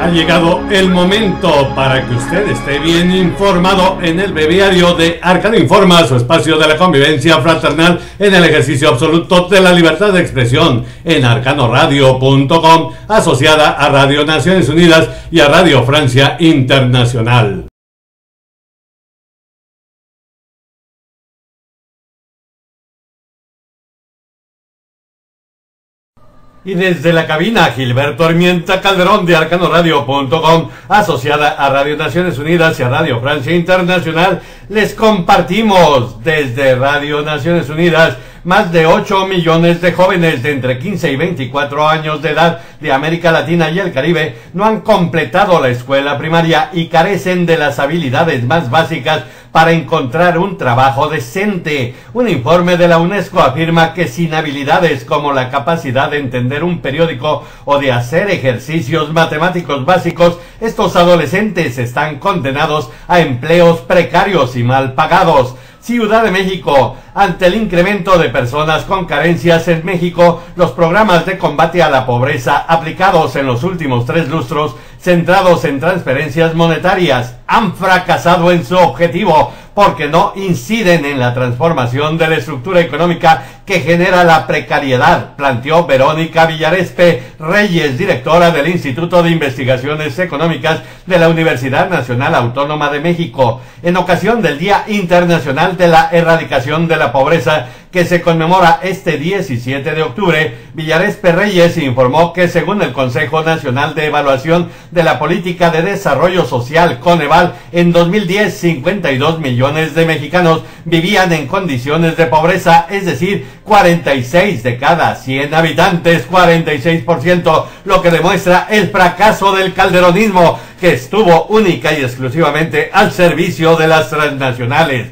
Ha llegado el momento para que usted esté bien informado en el breviario de Arcano Informa, su espacio de la convivencia fraternal en el ejercicio absoluto de la libertad de expresión en arcanoradio.com, asociada a Radio Naciones Unidas y a Radio Francia Internacional. Y desde la cabina, Gilberto Armienta Calderón de arcanoradio.com, asociada a Radio Naciones Unidas y a Radio Francia Internacional, les compartimos desde Radio Naciones Unidas. Más de 8 millones de jóvenes de entre 15 y 24 años de edad de América Latina y el Caribe no han completado la escuela primaria y carecen de las habilidades más básicas para encontrar un trabajo decente. Un informe de la UNESCO afirma que sin habilidades como la capacidad de entender un periódico o de hacer ejercicios matemáticos básicos, estos adolescentes están condenados a empleos precarios y mal pagados. Ciudad de México. Ante el incremento de personas con carencias en México, los programas de combate a la pobreza aplicados en los últimos 3 lustros, centrados en transferencias monetarias, han fracasado en su objetivo porque no inciden en la transformación de la estructura económica que genera la precariedad, planteó Verónica Villarespe Reyes, directora del Instituto de Investigaciones Económicas de la Universidad Nacional Autónoma de México, en ocasión del Día Internacional de la Erradicación de la Pobreza, que se conmemora este 17 de octubre, Villarespe Reyes informó que según el Consejo Nacional de Evaluación de la Política de Desarrollo Social, Coneval, en 2010 52 millones de mexicanos vivían en condiciones de pobreza, es decir, 46 de cada 100 habitantes, 46%, lo que demuestra el fracaso del calderonismo, que estuvo única y exclusivamente al servicio de las transnacionales.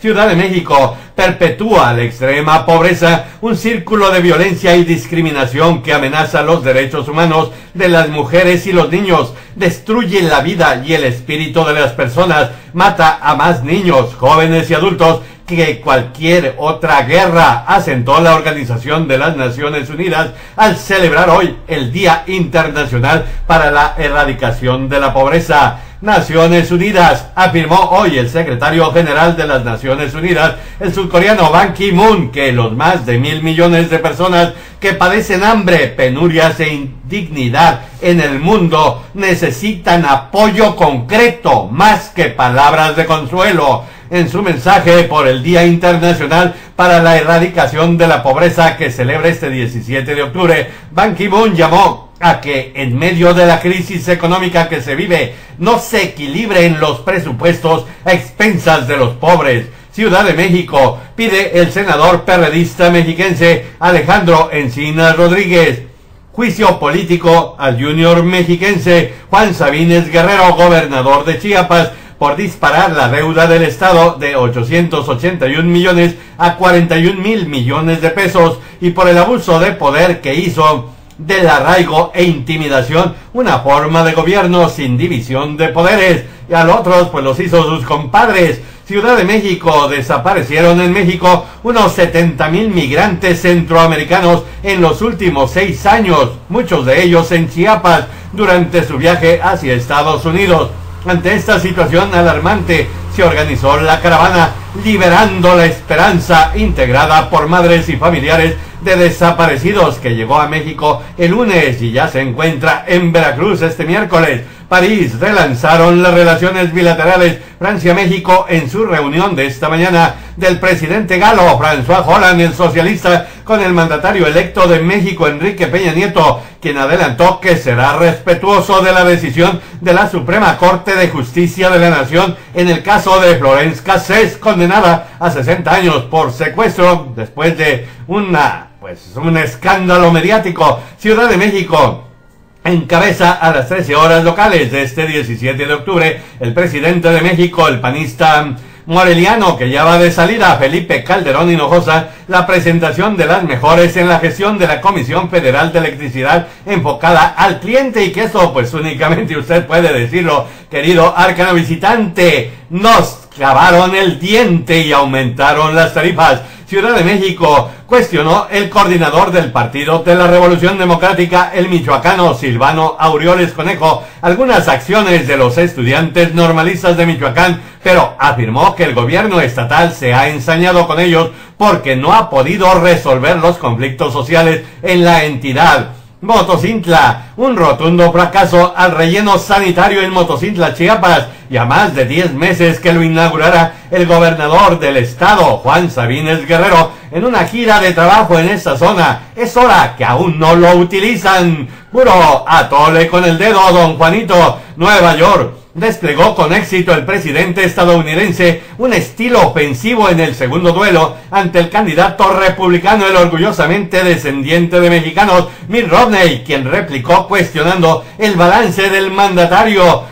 Ciudad de México. Perpetúa la extrema pobreza, un círculo de violencia y discriminación que amenaza los derechos humanos de las mujeres y los niños, destruye la vida y el espíritu de las personas, mata a más niños, jóvenes y adultos que cualquier otra guerra, asentó la Organización de las Naciones Unidas al celebrar hoy el Día Internacional para la Erradicación de la Pobreza. Naciones Unidas, afirmó hoy el secretario general de las Naciones Unidas, el surcoreano Ban Ki-moon, que los más de 1.000 millones de personas que padecen hambre, penurias e indignidad en el mundo necesitan apoyo concreto más que palabras de consuelo. En su mensaje por el Día Internacional para la Erradicación de la Pobreza que celebra este 17 de octubre, Ban Ki-moon llamó a que en medio de la crisis económica que se vive no se equilibren los presupuestos a expensas de los pobres. Ciudad de México, pide el senador perredista mexiquense Alejandro Encinas Rodríguez. Juicio político al junior mexiquense Juan Sabines Guerrero, gobernador de Chiapas, por disparar la deuda del Estado de 881 millones a 41,000 millones de pesos y por el abuso de poder que hizo del arraigo e intimidación una forma de gobierno sin división de poderes, y a los otros pues los hizo sus compadres. Ciudad de México. Desaparecieron en México unos 70,000 migrantes centroamericanos en los últimos 6 años, muchos de ellos en Chiapas, durante su viaje hacia Estados Unidos. Ante esta situación alarmante, se organizó la caravana Liberando la Esperanza, integrada por madres y familiares de desaparecidos, que llegó a México el lunes y ya se encuentra en Veracruz este miércoles. París. Relanzaron las relaciones bilaterales Francia-México en su reunión de esta mañana del presidente galo François Hollande, el socialista, con el mandatario electo de México, Enrique Peña Nieto, quien adelantó que será respetuoso de la decisión de la Suprema Corte de Justicia de la Nación en el caso de Florence Cassés, condenada a 60 años por secuestro después de un escándalo mediático. Ciudad de México. Encabeza a las 13 horas locales de este 17 de octubre el presidente de México, el panista moreliano, que ya va de salida, Felipe Calderón Hinojosa, la presentación de las mejoras en la gestión de la Comisión Federal de Electricidad enfocada al cliente, y que eso pues únicamente usted puede decirlo, querido arcano visitante. Nos clavaron el diente y aumentaron las tarifas. Ciudad de México cuestionó el coordinador del Partido de la Revolución Democrática, el michoacano Silvano Aureoles Conejo, algunas acciones de los estudiantes normalistas de Michoacán, pero afirmó que el gobierno estatal se ha ensañado con ellos porque no ha podido resolver los conflictos sociales en la entidad. Motocintla, un rotundo fracaso al relleno sanitario en Motocintla, Chiapas, y a más de 10 meses que lo inaugurara el gobernador del estado, Juan Sabines Guerrero, en una gira de trabajo en esta zona. Es hora que aún no lo utilizan. Puro atole con el dedo, don Juanito. Nueva York. Desplegó con éxito el presidente estadounidense un estilo ofensivo en el segundo duelo ante el candidato republicano, el orgullosamente descendiente de mexicanos, Mitt Romney, quien replicó cuestionando el balance del mandatario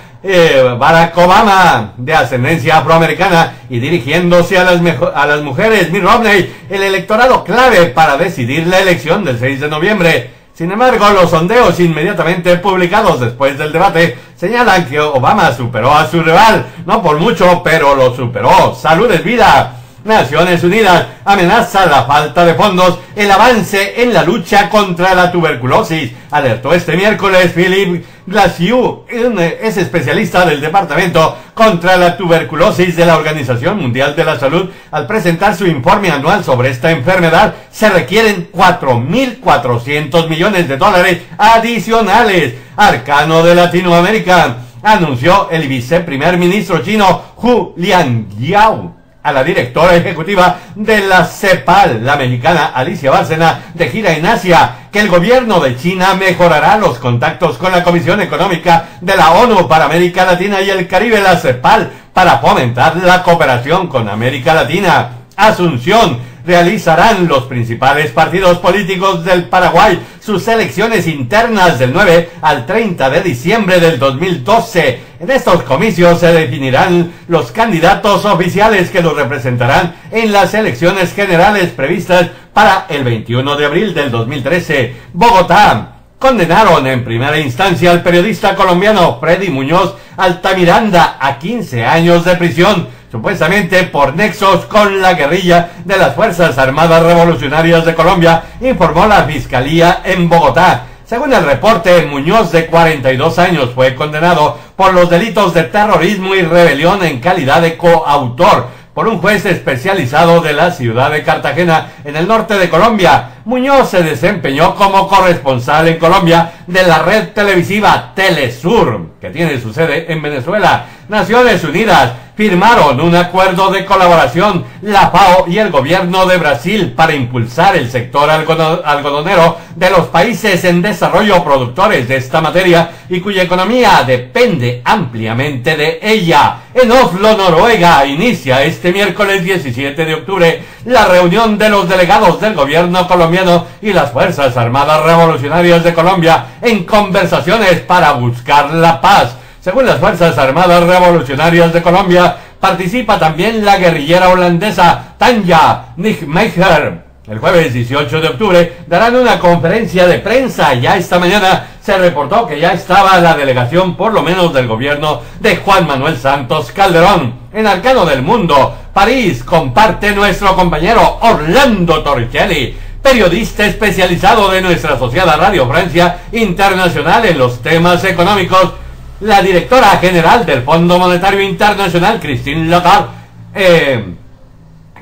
Barack Obama, de ascendencia afroamericana, y dirigiéndose a las mujeres. Mitt Romney, el electorado clave para decidir la elección del 6 de noviembre. Sin embargo, los sondeos inmediatamente publicados después del debate señalan que Obama superó a su rival, no por mucho, pero lo superó. Salud es vida. Naciones Unidas amenaza la falta de fondos, el avance en la lucha contra la tuberculosis. Alertó este miércoles Philippe Glasiou, es especialista del Departamento contra la Tuberculosis de la Organización Mundial de la Salud. Al presentar su informe anual sobre esta enfermedad, se requieren 4.400 millones de dólares adicionales. Arcano de Latinoamérica, anunció el viceprimer ministro chino Hu Liangyao a la directora ejecutiva de la CEPAL, la mexicana Alicia Bárcena, de gira en Asia, que el gobierno de China mejorará los contactos con la Comisión Económica de la ONU para América Latina y el Caribe, la CEPAL, para fomentar la cooperación con América Latina. Asunción. Realizarán los principales partidos políticos del Paraguay sus elecciones internas del 9 al 30 de diciembre del 2012. En estos comicios se definirán los candidatos oficiales que los representarán en las elecciones generales previstas para el 21 de abril del 2013. Bogotá. Condenaron en primera instancia al periodista colombiano Freddy Muñoz Altamiranda a 15 años de prisión, supuestamente por nexos con la guerrilla de las Fuerzas Armadas Revolucionarias de Colombia, informó la Fiscalía en Bogotá. Según el reporte, Muñoz, de 42 años, fue condenado por los delitos de terrorismo y rebelión en calidad de coautor por un juez especializado de la ciudad de Cartagena, en el norte de Colombia. Muñoz se desempeñó como corresponsal en Colombia de la red televisiva Telesur, que tiene su sede en Venezuela. Naciones Unidas firmaron un acuerdo de colaboración, la FAO y el gobierno de Brasil, para impulsar el sector algodonero de los países en desarrollo, productores de esta materia y cuya economía depende ampliamente de ella. En Oslo, Noruega, inicia este miércoles 17 de octubre la reunión de los delegados del gobierno colombiano y las Fuerzas Armadas Revolucionarias de Colombia en conversaciones para buscar la paz. Según las Fuerzas Armadas Revolucionarias de Colombia, participa también la guerrillera holandesa Tanja Nijmeijer. El jueves 18 de octubre darán una conferencia de prensa. Ya esta mañana se reportó que ya estaba la delegación, por lo menos del gobierno de Juan Manuel Santos Calderón. En Arcano del Mundo, París, comparte nuestro compañero Orlando Torricelli, periodista especializado de nuestra asociada Radio Francia Internacional en los temas económicos. La directora general del Fondo Monetario Internacional, Christine Lagarde,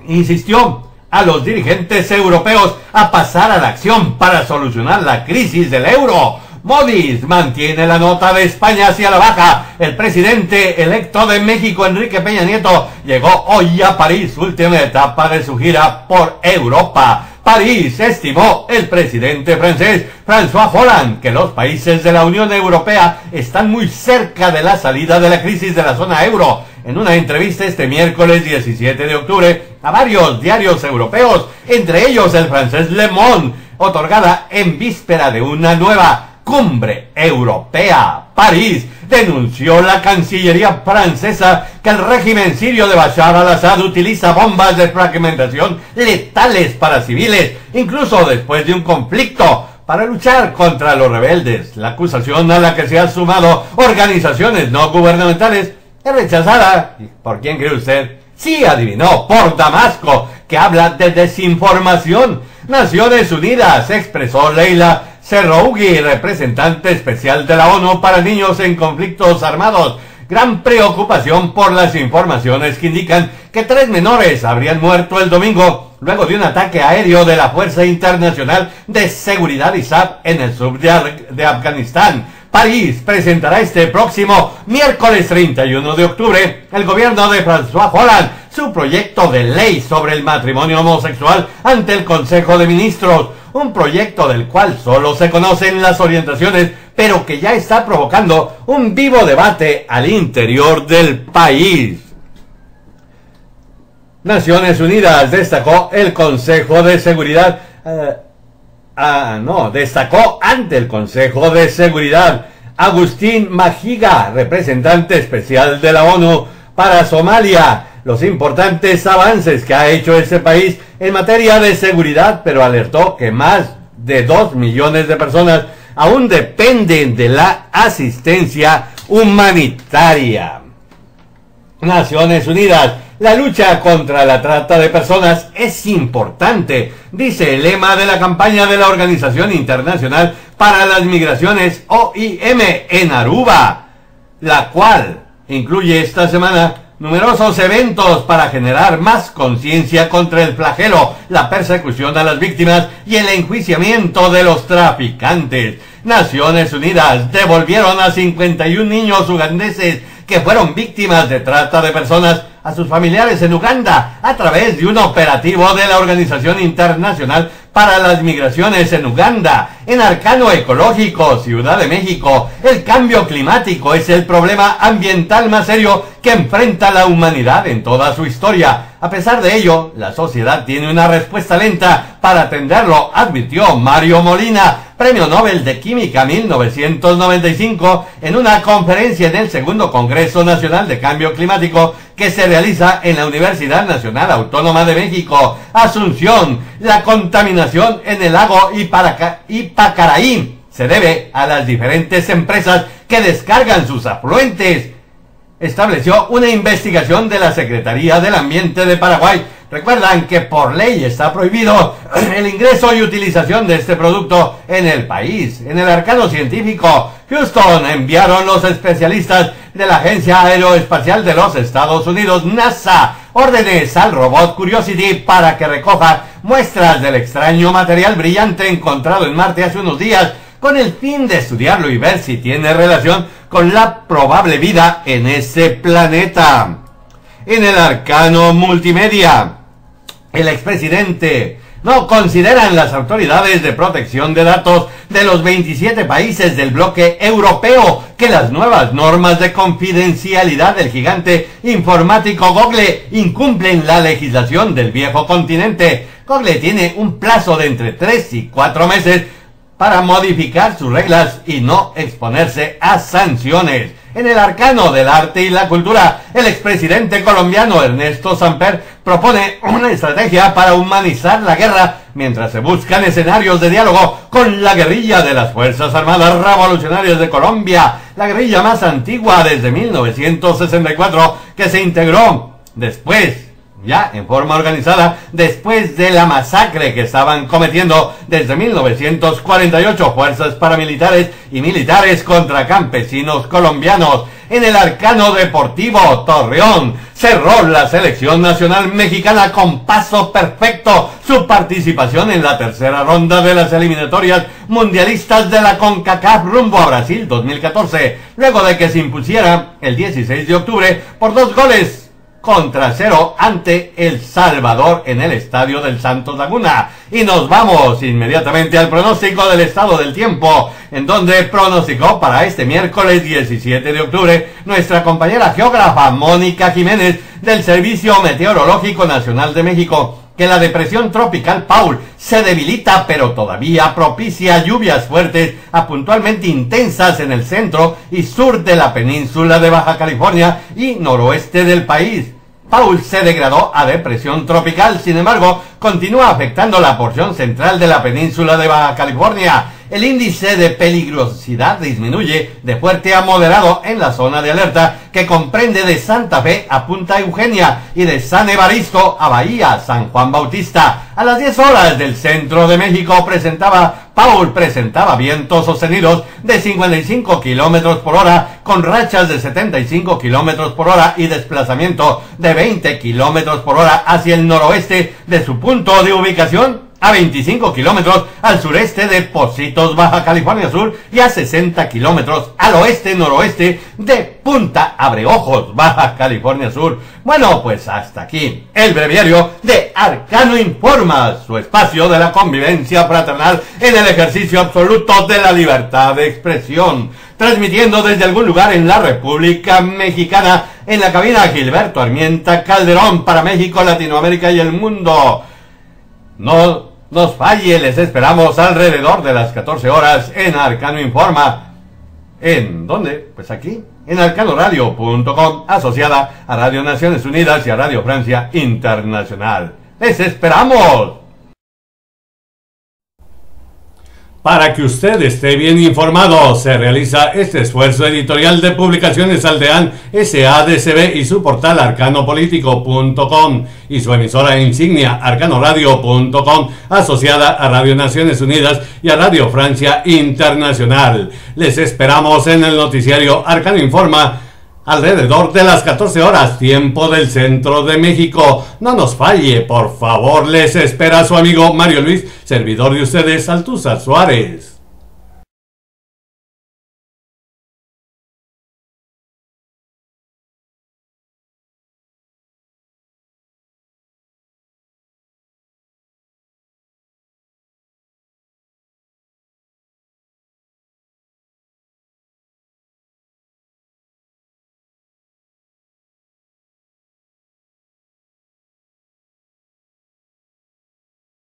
insistió a los dirigentes europeos a pasar a la acción para solucionar la crisis del euro. Moody's mantiene la nota de España hacia la baja. El presidente electo de México, Enrique Peña Nieto, llegó hoy a París, última etapa de su gira por Europa. París, estimó el presidente francés François Hollande, que los países de la Unión Europea están muy cerca de la salida de la crisis de la zona euro. En una entrevista este miércoles 17 de octubre a varios diarios europeos, entre ellos el francés Le Monde, otorgada en víspera de una nueva cumbre europea. París, denunció la Cancillería francesa que el régimen sirio de Bashar al-Assad utiliza bombas de fragmentación letales para civiles, incluso después de un conflicto, para luchar contra los rebeldes. La acusación a la que se han sumado organizaciones no gubernamentales Es rechazada. ¿Por quién cree usted? Sí, adivinó, por Damasco, que habla de desinformación. Naciones Unidas, expresó Leila Serrougui, representante especial de la ONU para niños en conflictos armados, gran preocupación por las informaciones que indican que 3 menores habrían muerto el domingo luego de un ataque aéreo de la Fuerza Internacional de Seguridad ISAF en el sur de Afganistán. París presentará este próximo miércoles 31 de octubre el gobierno de François Hollande su proyecto de ley sobre el matrimonio homosexual ante el Consejo de Ministros, un proyecto del cual solo se conocen las orientaciones, pero que ya está provocando un vivo debate al interior del país. Naciones Unidas destacó el Consejo de Seguridad, destacó ante el Consejo de Seguridad Agustín Mahiga, representante especial de la ONU para Somalia, los importantes avances que ha hecho ese país en materia de seguridad, pero alertó que más de 2 millones de personas aún dependen de la asistencia humanitaria. Naciones Unidas, la lucha contra la trata de personas es importante, dice el lema de la campaña de la Organización Internacional para las Migraciones, OIM, en Aruba, la cual incluye esta semana numerosos eventos para generar más conciencia contra el flagelo, la persecución a las víctimas y el enjuiciamiento de los traficantes. Naciones Unidas devolvieron a 51 niños ugandeses que fueron víctimas de trata de personas a sus familiares en Uganda a través de un operativo de la Organización Internacional para las Migraciones en Uganda. En Arcano Ecológico, Ciudad de México, el cambio climático es el problema ambiental más serio que enfrenta la humanidad en toda su historia. A pesar de ello, la sociedad tiene una respuesta lenta para atenderlo, advirtió Mario Molina, Premio Nobel de Química 1995, en una conferencia en el segundo Congreso Nacional de Cambio Climático que se realiza en la Universidad Nacional Autónoma de México, Asunción. La contaminación en el lago Ipacaraí se debe a las diferentes empresas que descargan sus afluentes, estableció una investigación de la Secretaría del Ambiente de Paraguay. Recuerdan que por ley está prohibido el ingreso y utilización de este producto en el país. En el arcano científico, Houston enviaron los especialistas de la Agencia Aeroespacial de los Estados Unidos, NASA, órdenes al robot Curiosity para que recoja muestras del extraño material brillante encontrado en Marte hace unos días, con el fin de estudiarlo y ver si tiene relación con la probable vida en ese planeta. En el arcano multimedia, el expresidente: no consideran las autoridades de protección de datos de los 27 países del bloque europeo que las nuevas normas de confidencialidad del gigante informático Google incumplen la legislación del viejo continente. Google tiene un plazo de entre 3 y 4 meses para modificar sus reglas y no exponerse a sanciones. En el arcano del arte y la cultura, el expresidente colombiano Ernesto Samper propone una estrategia para humanizar la guerra mientras se buscan escenarios de diálogo con la guerrilla de las Fuerzas Armadas Revolucionarias de Colombia, la guerrilla más antigua desde 1964, que se integró después, ya en forma organizada, después de la masacre que estaban cometiendo desde 1948 fuerzas paramilitares y militares contra campesinos colombianos. En el arcano deportivo, Torreón cerró la selección nacional mexicana con paso perfecto su participación en la tercera ronda de las eliminatorias mundialistas de la CONCACAF rumbo a Brasil 2014, luego de que se impusiera el 16 de octubre por 2-0 ante El Salvador en el estadio del Santos Laguna. Y nos vamos inmediatamente al pronóstico del estado del tiempo, en donde pronosticó para este miércoles 17 de octubre nuestra compañera geógrafa Mónica Jiménez del Servicio Meteorológico Nacional de México, que la depresión tropical Paul se debilita, pero todavía propicia lluvias fuertes a puntualmente intensas en el centro y sur de la península de Baja California y noroeste del país. Paul se degradó a depresión tropical, sin embargo, continúa afectando la porción central de la península de Baja California. El índice de peligrosidad disminuye de fuerte a moderado en la zona de alerta que comprende de Santa Fe a Punta Eugenia y de San Evaristo a Bahía San Juan Bautista. A las 10 horas del centro de México presentaba vientos sostenidos de 55 kilómetros por hora con rachas de 75 kilómetros por hora y desplazamiento de 20 kilómetros por hora hacia el noroeste de su punto de ubicación, a 25 kilómetros al sureste de Pocitos, Baja California Sur, y a 60 kilómetros al oeste-noroeste de Punta Abreojos, Baja California Sur. Bueno, pues hasta aquí el breviario de Arcano Informa, su espacio de la convivencia fraternal en el ejercicio absoluto de la libertad de expresión, transmitiendo desde algún lugar en la República Mexicana, en la cabina Gilberto Armienta Calderón para México, Latinoamérica y el mundo. No nos falle, les esperamos alrededor de las 14 horas en Arcano Informa. ¿En dónde? Pues aquí, en arcanoradio.com, asociada a Radio Naciones Unidas y a Radio Francia Internacional. ¡Les esperamos! Para que usted esté bien informado, se realiza este esfuerzo editorial de Publicaciones Aldeán SADCB y su portal arcanopolitico.com y su emisora insignia arcanoradio.com, asociada a Radio Naciones Unidas y a Radio Francia Internacional. Les esperamos en el noticiario Arcano Informa alrededor de las 14 horas, tiempo del centro de México. No nos falle, por favor, les espera su amigo Mario Luis, servidor de ustedes, Altúzar Suárez.